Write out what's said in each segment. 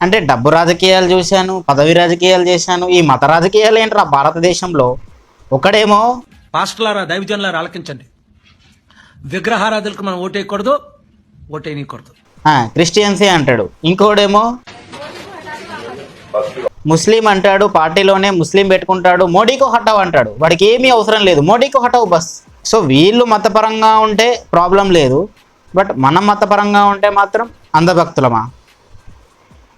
అంటే డబ్బు రాజకీయాలు చూశాను, పదవి రాజకీయాలు చేశాను, ఈ మత రాజకీయాలు ఏంట్రా భారతదేశంలో? ఒకడేమో పాస్టర్లారా, దైవజనులారా ఆలకించండి. విగ్రహారాధులకు మనం ఓటేయకూడదు, ఓటేయకూడదు. క్రిస్టియన్సే అంటాడు. ఇంకోడేమో ముస్లిం అంటాడు, పార్టీలోనే ముస్లిం పెట్టుకుంటాడు, మోడీకో హటావ్ అంటాడు. వాడికి ఏమీ అవసరం లేదు, మోడీకో హటావ్ బస్. సో వీళ్ళు మతపరంగా ఉంటే ప్రాబ్లం లేదు, బట్ మనం మతపరంగా ఉంటే మాత్రం అంధభక్తులమా?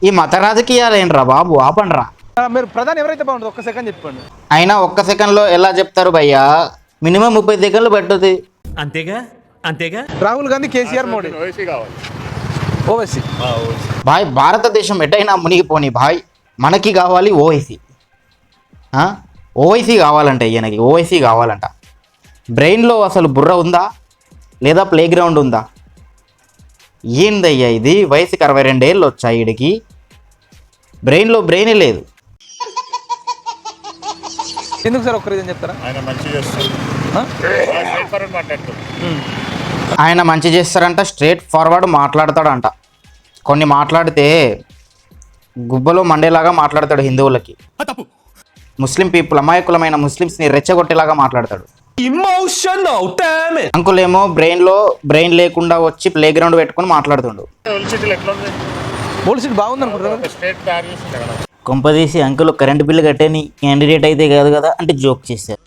ఈ మత రాజకీయాలు ఏంట్రా బాబు, ఆపండ్రా. మీరు ప్రధాని ఎవరైతే బాగుంటుంది ఒక్క సెకండ్ చెప్పండి. అయినా ఒక్క సెకండ్లో ఎలా చెప్తారు భయ్యా? మినిమం 30 సెకండ్లు పెట్టుద్ది. అంతేగా అంతేగా. రాహుల్ గాంధీ, కేసీఆర్, మోడీ, ఓవైసీ. భాయ్ భారతదేశం ఎటైనా మునిగిపోని భాయ్, మనకి కావాలి ఓవైసీ. ఓవైసీ కావాలంట, ఈయనకి ఓవైసీ కావాలంట. బ్రెయిన్లో అసలు బుర్ర ఉందా లేదా ప్లే గ్రౌండ్ ఉందా? ఏందయ్యా ఇది? వయసుకి 62 ఏళ్ళు వచ్చాయి వీడికి, బ్రెయిన్లో బ్రెయినే లేదు. ఎందుకు సార్ ఒక్క రీజన్ చెప్తారా? ఆయన మంచి చేస్తారంట, స్ట్రేట్ ఫార్వర్డ్ మాట్లాడతాడంట. కొన్ని మాట్లాడితే గుబ్బలో మండేలాగా మాట్లాడతాడు హిందువులకి. ముస్లిం పీపుల్, అమాయకులమైన ముస్లిమ్స్ని రెచ్చగొట్టేలాగా మాట్లాడతాడు. అంకులేమో బ్రెయిన్ లేకుండా వచ్చి ప్లే గ్రౌండ్ పెట్టుకుని మాట్లాడుతుండు. బాగుంది అనుకుంటున్నారు. కొంపదీసి అంకుల్ కరెంట్ బిల్లు కట్టేని క్యాండిడేట్ అయితే కాదు కదా అంటే జోక్ చేశారు.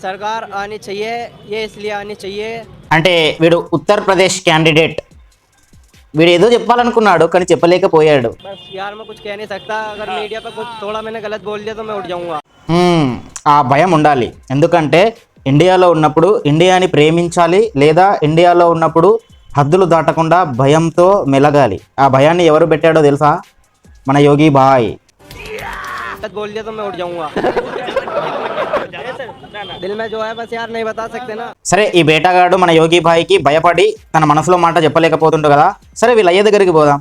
सरकार आनी चाहिए, ये इसलिए आनी चाहिए. అంటే వీడు ఉత్తరప్రదేశ్ క్యాండిడేట్. వీడు ఏదో చెప్పాలనుకున్నాడు కానీ చెప్పలేకపోయాడు. बस यार मैं कुछ कह नहीं सकता, अगर मीडिया पे कुछ थोड़ा मैंने गलत बोल दिया तो मैं उठ जाऊंगा. ఆ భయం ఉండాలి. ఎందుకంటే ఇండియాలో ఉన్నప్పుడు ఇండియాని ప్రేమించాలి, లేదా ఇండియాలో ఉన్నప్పుడు హద్దులు దాటకుండా భయంతో మెలగాలి. ఆ భయాన్ని ఎవరు పెట్టాడో తెలుసా? మన యోగి బాయ్. गलत बोल दिया तो मैं उठ जाऊंगा. दिल में जो है बस यार नहीं बता सकते ना. సరే, ఈ బేటగాడు మన యోగి బాయ్కి భయపడి తన మనసులో మాట చెప్పలేకపోతుండు కదా. సరే వీళ్ళు అయ్యే దగ్గరికి పోదాం.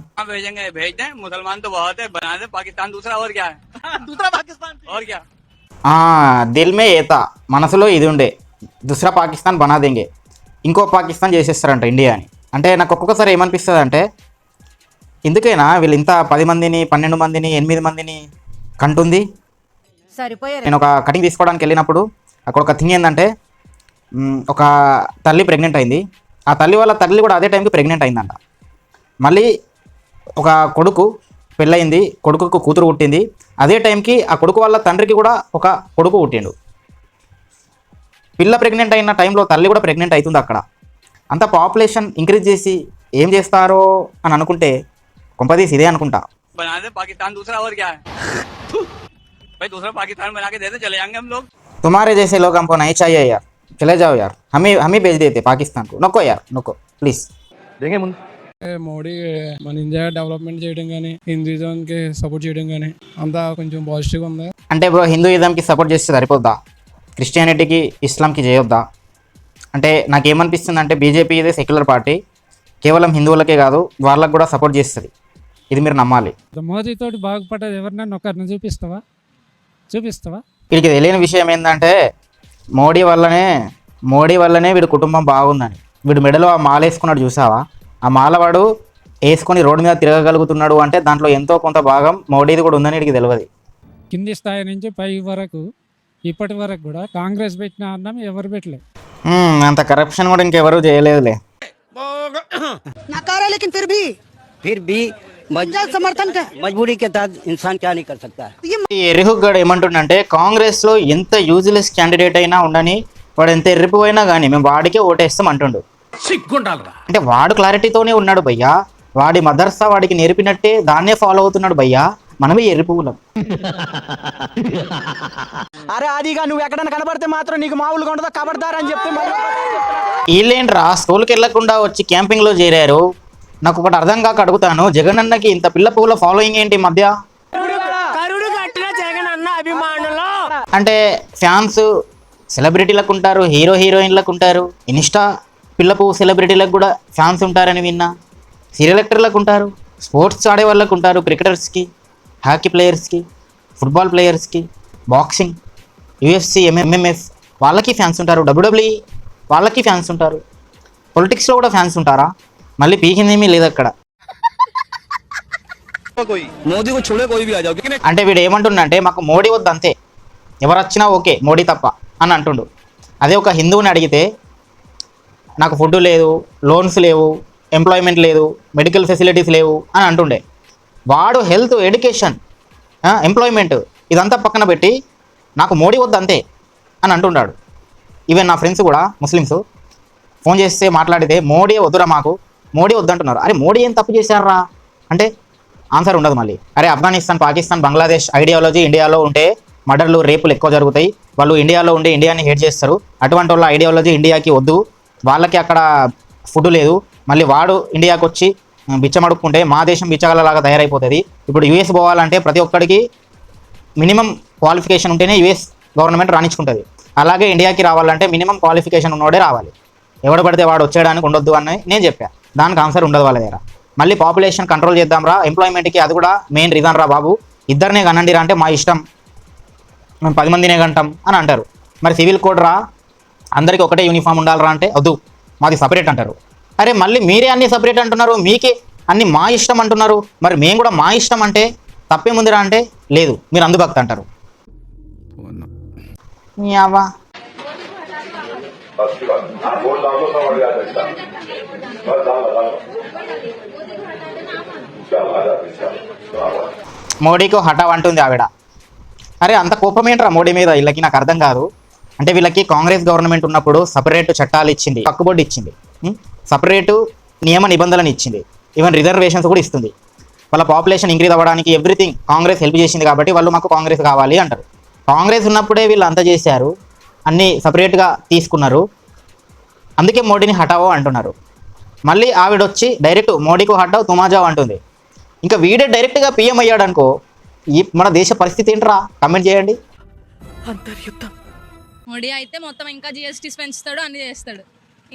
मुसलमान तो बहुत है, बना दे पाकिस्तान दूसरा, और क्या है? दूसरा पाकिस्तान और क्या? దిల్ మే ఏతా, మనసులో ఇది ఉండే, దుసరా పాకిస్తాన్ బనాదేంగే, ఇంకో పాకిస్తాన్ చేసేస్తారంట ఇండియాని. అంటే నాకు ఒక్కొక్కసారి ఏమనిపిస్తుంది అంటే, ఎందుకైనా వీళ్ళు ఇంత 10 మందిని, 12 మందిని, 8 మందిని కంటుంది. నేను ఒక కటింగ్ తీసుకోవడానికి వెళ్ళినప్పుడు అక్కడ ఒక థింగ్ ఏంటంటే, ఒక తల్లి ప్రెగ్నెంట్ అయింది. ఆ తల్లి వాళ్ళ తల్లి కూడా అదే టైంకి ప్రెగ్నెంట్ అయిందంట. మళ్ళీ ఒక కొడుకు పెళ్ళయింది, కొడుకుకు కూతురు పుట్టింది. అదే టైంకి ఆ కొడుకు వాళ్ళ తండ్రికి కూడా ఒక కొడుకు పుట్టిండు. పిల్ల ప్రెగ్నెంట్ అయిన టైంలో తల్లి కూడా ప్రెగ్నెంట్ అవుతుంది. అక్కడ అంత పాపులేషన్ ఇంక్రీజ్ చేసి ఏం చేస్తారో అని అనుకుంటే కొంపదీసి ఇదే అనుకుంటా. बना दे पाकिस्तान दूसरा, और क्या है? भाई दूसरा पाकिस्तान बना के देते चले जाएंगे हम लोग. तुम्हारे जैसे लोग हमको नहीं चाहिए यार, चले जाओ यार, हमें भेज देते पाकिस्तान को. नको यार, नको ప్లీజ్. మోడీ మన ఇండియా డెవలప్మెంట్ చేయడం కానీ, హిందూయిజంకి సపోర్ట్ చేయడం కానీ అంతా కొంచెం పాజిటివ్గా ఉంది. అంటే బ్రో, హిందూయిజంకి సపోర్ట్ చేస్తే సరిపోద్దా? క్రిస్టియానిటీకి, ఇస్లాంకి చేయొద్దా? అంటే నాకేమనిపిస్తుంది అంటే, బీజేపీ ఇదే సెక్యులర్ పార్టీ, కేవలం హిందువులకే కాదు వాళ్ళకు కూడా సపోర్ట్ చేస్తుంది. ఇది మీరు నమ్మాలి. మోదీతో బాగుపడ్డది ఎవరినైనా ఒకరిని చూపిస్తావా? వీడికి తెలియని విషయం ఏంటంటే, మోడీ వల్లనే వీడి కుటుంబం బాగుందని. వీడు మెడలో ఆ మాల వేసుకున్నాడు చూసావా? ఆ మాల వాడు వేసుకొని రోడ్డు మీద తిరగగలుగుతున్నాడు అంటే దాంట్లో ఎంతో కొంత భాగం మోడీది కూడా ఉందని వీడికి తెలియదు. కింది స్థాయి నుంచి పై వరకు ఇప్పటి వరకు కూడా కాంగ్రెస్ పెట్టిన అన్నం ఎవరు పెట్టలేదు. అంత కరప్షన్ కూడా ఇంకెవరు చేయలేదులే. मजबूरी के तहत इंसान क्या नहीं कर सकता. ఈ ఎర్రిహుగ్గాడు ఏమంటుండంటే, కాంగ్రెస్ లో ఎంత యూజ్లెస్ క్యాండిడేట్ అయినా ఉండని, వాడు ఎంత ఎర్రిపోయినా కానీ మేము వాడికే ఓటేస్తాం అంటుండు. అంటే వాడు క్లారిటీతోనే ఉన్నాడు భయ్యా. వాడి మదర్సా వాడికి నేర్పినట్టే దాన్నే ఫాలో అవుతున్నాడు భయ్యా. మనమే ఎర్రిపువ్వులం. అరే ఆదిగా నువ్వు ఎక్కడైనా కనబడితే మాత్రం నీకు మామూలుగా ఉండదు, కబడ్దారని చెప్తే వీళ్ళేంట్రా స్కూల్కి వెళ్లకుండా వచ్చి క్యాంపింగ్ లో చేరారు? నాకు ఒకటి అర్థం కాక అడుగుతాను, జగన్ అన్నకి ఇంత పిల్ల పువ్వుల ఫాలోయింగ్ ఏంటి ఈ మధ్య? అంటే ఫ్యాన్స్ సెలబ్రిటీలకు ఉంటారు, హీరోయిన్లకు ఉంటారు, ఇన్స్టా పిల్ల పువ్వు సెలబ్రిటీలకు కూడా ఫ్యాన్స్ ఉంటారని విన్నా. సీరియల్ యాక్టర్లకు ఉంటారు, స్పోర్ట్స్ ఆడే వాళ్ళకు ఉంటారు, క్రికెటర్స్కి, హాకీ ప్లేయర్స్కి, ఫుట్బాల్ ప్లేయర్స్కి, బాక్సింగ్, యూఎఫ్సి, ఎంఎంఎఫ్ వాళ్ళకి ఫ్యాన్స్ ఉంటారు, డబ్ల్యూడబ్ల్యూఈ వాళ్ళకి ఫ్యాన్స్ ఉంటారు. పొలిటిక్స్లో కూడా ఫ్యాన్స్ ఉంటారా? మళ్ళీ పీకిందేమీ లేదు అక్కడ. मोदी को छोड़े कोई भी आ जाओ लेकिन అంటే వీడు ఏమంటుండంటే మాకు మోడీ వద్దు అంతే, ఎవరు వచ్చినా ఓకే మోడీ తప్ప అని అంటుండు. అదే ఒక హిందువుని అడిగితే నాకు ఫుడ్ లేదు, లోన్స్ లేవు, ఎంప్లాయ్మెంట్ లేదు, మెడికల్ ఫెసిలిటీస్ లేవు అని అంటుండే. వాడు హెల్త్, ఎడ్యుకేషన్, ఎంప్లాయ్మెంట్ ఇదంతా పక్కన పెట్టి నాకు మోడీ వద్దు అంతే అని అంటున్నాడు. ఈవెన్ నా ఫ్రెండ్స్ కూడా ముస్లిమ్స్ ఫోన్ చేస్తే మాట్లాడితే మోడీ వద్దురా మాకు, మోడీ వద్దంటున్నారు. అరే మోడీ ఏం తప్పు చేశారా అంటే ఆన్సర్ ఉండదు మళ్ళీ. అరే ఆఫ్ఘనిస్తాన్, పాకిస్తాన్, బంగ్లాదేశ్ ఐడియాలజీ ఇండియాలో ఉంటే మర్డర్లు, రేపులు ఎక్కువ జరుగుతాయి, వాళ్ళు ఇండియాలో ఉండి ఇండియాని హేట్ చేస్తారు, అటువంటి వాళ్ళ ఐడియాలజీ ఇండియాకి వద్దు, వాళ్ళకి అక్కడ ఫుడ్ లేదు, మళ్ళీ వాడు ఇండియాకి వచ్చి బిచ్చమడుక్కుంటే మా దేశం బిచ్చగలలాగా తయారైపోతుంది. ఇప్పుడు యూఎస్ పోవాలంటే ప్రతి ఒక్కడికి మినిమం క్వాలిఫికేషన్ ఉంటేనే యూఎస్ గవర్నమెంట్ రాణించుకుంటుంది. అలాగే ఇండియాకి రావాలంటే మినిమం క్వాలిఫికేషన్ ఉన్నోడే రావాలి, ఎవడు పడితే వాడు వచ్చేయడానికి ఉండొద్దు అని నేను చెప్పాను. దానికి ఆన్సర్ ఉండదు వాళ్ళ దగ్గర. మళ్ళీ పాపులేషన్ కంట్రోల్ చేద్దాం రా, ఎంప్లాయ్మెంట్కి అది కూడా మెయిన్ రీజన్ రా బాబు, ఇద్దరినే కనండి రా అంటే మా ఇష్టం, మేము 10 మందినే కంటాం అని అంటారు. మరి సివిల్ కోడ్ రా, అందరికీ ఒకటే యూనిఫామ్ ఉండాలిరా అంటే వద్దు మాది సపరేట్ అంటారు. అరే మళ్ళీ మీరే అన్నీ సపరేట్ అంటున్నారు, మీకే అన్నీ మా ఇష్టం అంటున్నారు, మరి మేము కూడా మా ఇష్టం అంటే తప్పేముందిరా అంటే లేదు మీరు అందుభక్తి అంటారు. యావా మోడీకి హఠావ్ అంటుంది ఆవిడ. అరే అంత కోపం ఏంట్రా మోడీ మీద వీళ్ళకి, నాకు అర్థం కాదు. అంటే వీళ్ళకి కాంగ్రెస్ గవర్నమెంట్ ఉన్నప్పుడు సపరేట్ చట్టాలు ఇచ్చింది, పక్కుబొడ్డు ఇచ్చింది, సపరేటు నియమ నిబంధనలు ఇచ్చింది, ఈవెన్ రిజర్వేషన్స్ కూడా ఇస్తుంది. వాళ్ళ పాపులేషన్ ఇంక్రీజ్ అవ్వడానికి ఎవ్రీథింగ్ కాంగ్రెస్ హెల్ప్ చేసింది కాబట్టి వాళ్ళు మాకు కాంగ్రెస్ కావాలి అంటారు. కాంగ్రెస్ ఉన్నప్పుడే వీళ్ళు అంతా చేశారు, అన్నీ సపరేట్గా తీసుకున్నారు, అందుకే మోడీని హఠావో అంటున్నారు. మళ్ళీ ఆవిడొచ్చి డైరెక్ట్ మోడీకి హఠావ్ తుమాజావ్ అంటుంది. ఇంకా వీడే డైరెక్ట్గా పిఎం అయ్యాడు అనుకో, ఈ మన దేశ పరిస్థితి ఏంట్రా కమెంట్ చేయండి. మోడీ అయితే మొత్తం ఇంకా జిఎస్టీస్ పెంచుతాడు, అన్ని చేస్తాడు,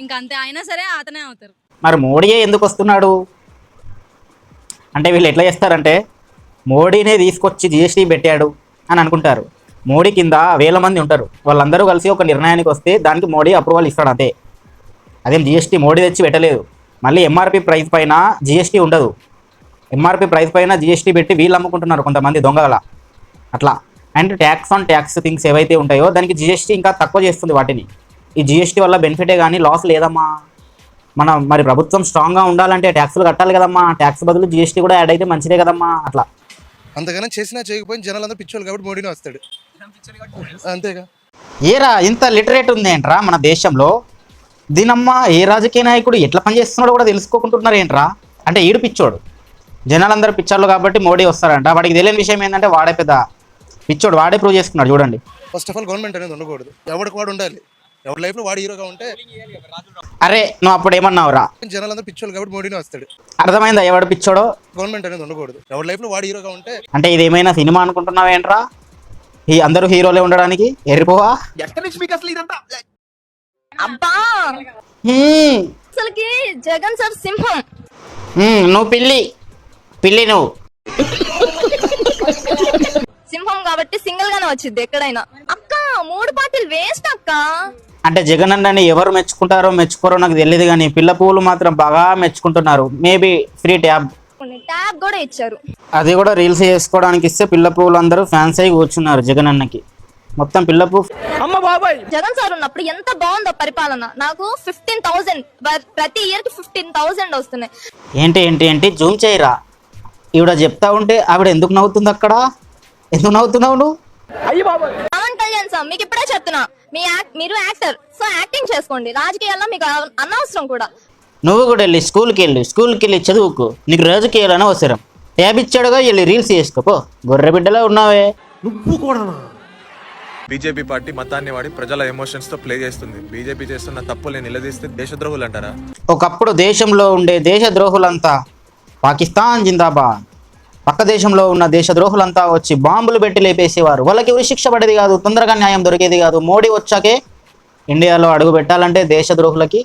ఇంకా అంతే, అయినా సరే అతనే అవుతారు. మరి మోడీయే ఎందుకు వస్తున్నాడు అంటే వీళ్ళు ఎట్లా చేస్తారంటే మోడీనే తీసుకొచ్చి జిఎస్టీ పెట్టాడు అని అనుకుంటారు. మోడీ కింద వేల మంది ఉంటారు, వాళ్ళందరూ కలిసి ఒక నిర్ణయానికి వస్తే దానికి మోడీ అప్రూవల్ ఇస్తాడు అంతే. అదేం జిఎస్టీ మోడీ తెచ్చి పెట్టలేదు. మళ్ళీ ఎంఆర్పి ప్రైస్ పైన జిఎస్టీ ఉండదు, ఎంఆర్పి ప్రైస్ పైన జిఎస్టీ పెట్టి వీళ్ళు అమ్ముకుంటున్నారు కొంతమంది దొంగల అట్లా. And tax on tax things ఏవైతే ఉంటాయో దానికి జిఎస్టీ ఇంకా తక్కువ చేస్తుంది వాటిని. ఈ జిఎస్టీ వల్ల బెనిఫిటే కానీ లాస్ లేదమ్మా. మరి ప్రభుత్వం స్ట్రాంగ్గా ఉండాలంటే ట్యాక్సులు కట్టాలి కదమ్మా, ట్యాక్స్ బదులు జిఎస్టీ కూడా యాడ్ అయితే మంచిదే కదమ్మా అట్లా. అంతగానే చేసినా చేయకపోయినా జనాలందరూ పిచ్చోళ్ళు కాబట్టి మోడీనే వస్తాడు అంతేగా. ఏరా ఇంత లిటరేట్ ఉంది ఏంట్రా మన దేశంలో, దీనమ్మా ఏ రాజకీయ నాయకుడు ఎట్లా పనిచేస్తున్నాడో కూడా తెలుసుకోకుంటున్నారు ఏంట్రా. అంటే ఈడు పిచ్చోడు, జనాలందరూ పిచ్చోళ్ళు కాబట్టి మోడీ వస్తారంట. వాడికి తెలియని విషయం ఏంటంటే వాడే పెద్ద పిచ్చోడు, వాడే ప్రూవ్ చేసుకున్నాడు చూడండి. ఫస్ట్ ఆఫ్ ఆల్ గవర్నమెంట్ అనేది ఉండకూడదు, ఎవరికి వాడు ఉండాలి, ఎవరి లైఫ్లో వాడు హీరోగా ఉంటే. అరే నువ్వు అప్పుడు ఏమన్నావురా, జనాలందరూ పిచ్చోళ్ళు కాబట్టి మోడీనే వస్తాడు. అర్థమైందా ఎవడు పిచ్చోడో. గవర్నమెంట్ అనేది ఉండకూడదు, ఎవరి లైఫ్లో వాడు హీరోగా ఉంటే. అంటే ఇది ఏమైనా సినిమా అనుకుంటున్నావు ఏంట్రా, ఈ అందరూ హీరోలే ఉండడానికి ఎరిపోవా. అబ్బా అసలుకి జగన్ సార్ సింహం, నువ్వు పిల్లి నువ్వు సింహం కాబట్టి సింగిల్ గానే వచ్చింది ఎక్కడైనా. అక్క 3 పార్టీలు వేస్ట్ అక్క. అంటే జగన్ అన్నని ఎవరు మెచ్చుకుంటారో మెచ్చుకోరో నాకు తెలియదు కానీ పిల్ల పువ్వులు మాత్రం బాగా మెచ్చుకుంటున్నారు. మేబీ ఫ్రీ ట్యాబ్ కూడా ఇచ్చారు, అది కూడా రీల్స్ చేసుకోవడానికి ఇస్తే పిల్ల పువ్వులు అందరూ ఫ్యాన్స్ అయి కూర్చున్నారు జగన్ అన్నకి. మొత్తం పిల్ల పువ్వు. జగన్ సార్ ఉన్నప్పుడు ఎంత బాగుందో పరిపాలన. నాకు 15,000 ప్రతి ఇయర్ కి 15,000 వస్తున్నాయి. ఏంటి జూమ్ చేయరా, ఈవిడ చెప్తా ఉంటే ఆవిడ ఎందుకు నవ్వుతుంది అక్కడ, ఎందుకు నవ్వుతున్నావు నువ్వు. పవన్ కళ్యాణ్ సార్ మీకు ఇప్పుడే చెప్తున్నా, మీరు యాక్టర్, సో యాక్టింగ్ చేసుకోండి, రాజకీయాల్లో మీకు అనవసరం కూడా. నువ్వు కూడా వెళ్ళి స్కూల్కి వెళ్ళి చదువుకు, నీకు రాజకీయాలని అవసరం. ట్యాబ్ ఇచ్చాడుగా వెళ్ళి రీల్స్ చేసుకోపో, గొర్రె బిడ్డలో ఉన్నావే. నువ్వు కూడా బీజేపీ పార్టీ మతాన్ని వాడి ప్రజల ఎమోషన్స్ తో ప్లే చేస్తుంది. బీజేపీ చేస్తున్న తప్పుల్ని నిలదీస్తే దేశద్రోహులు అంటారా? ఒకప్పుడు దేశంలో ఉండే దేశద్రోహులంతా పాకిస్తాన్ జిందాబాద్, పక్క దేశంలో ఉన్న దేశద్రోహులంతా వచ్చి బాంబులు పెట్టి లేపేసేవారు. వాళ్ళకి ఎవరు శిక్ష పడేది కాదు, తొందరగా న్యాయం దొరికేది కాదు. మోడీ వచ్చాకే ఇండియాలో అడుగు పెట్టాలంటే దేశద్రోహులకి,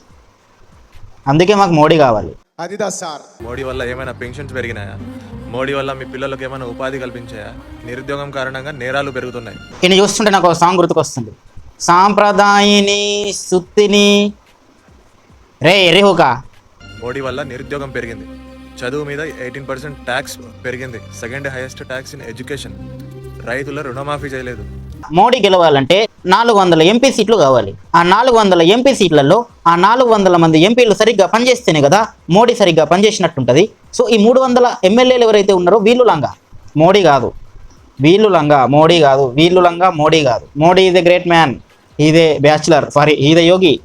అందుకే మాకు మోడీ కావాలి. మోడీ వల్ల ఏమైనా పెన్షన్స్ పెరిగినాయా? మోడీ వల్ల మీ పిల్లలకు ఏమైనా ఉపాధి కల్పించాయా? నిరుద్యోగం కారణంగా నేరాలు పెరుగుతున్నాయి. ఈయన చూస్తుంటే నాకు ఒక సాంగ్ గుర్తుకొస్తుంది, సాంప్రదాయిని సుత్తిని రే ఎరిహుక. మోడీ వల్ల నిరుద్యోగం పెరిగింది, చదువు మీద 18% ట్యాక్స్ పెరిగింది. Second highest tax in education. రైతుల రుణమాఫీ చేయలేదు. మోడీ గెలవాలంటే 400 ఎంపీ సీట్లు కావాలి. ఆ 400 ఎంపీ సీట్లలో ఆ 400 మంది ఎంపీలు సరిగ్గా పనిచేస్తేనే కదా మోడీ సరిగ్గా పనిచేసినట్టుంటుంది. సో ఈ 300 ఎమ్మెల్యేలు ఎవరైతే ఉన్నారో వీళ్ళు లంగా, మోడీ కాదు. వీళ్ళు లంగా, మోడీ కాదు. వీళ్ళు లంగా, మోడీ కాదు. Modi is a great man, is a bachelor, sorry is a Yogi.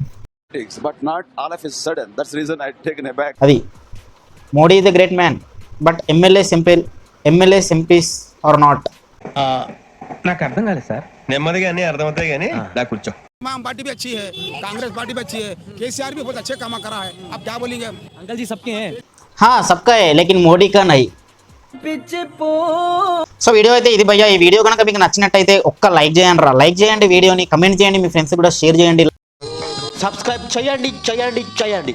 But not all of a sudden. That's the reason I taken aback. అది Modi is a great man, but MLAs MPs are not. నాకు అర్థం కాలేదు sir. నెమ్మదిగా అన్ని అర్థమవుతాయి కానీ దా కూర్చో. तमाम पार्टी भी अच्छी है, कांग्रेस पार्टी भी अच्छी है, केसीआर भी बहुत अच्छे काम करा है. अब क्या बोलेंगे अंकल जी सबके हैं. हाँ सबका है लेकिन మోడీ కా नहीं. సో వీడియో అయితే ఇది భయ్యా. ఈ వీడియో కనుక మీకు నచ్చినట్టయితే ఒక్క లైక్ చేయండి రా. లైక్ చేయండి, వీడియోని కమెంట్ చేయండి, మీ ఫ్రెండ్స్ కూడా షేర్ చేయండి. సబ్స్క్రైబ్ చేయండి.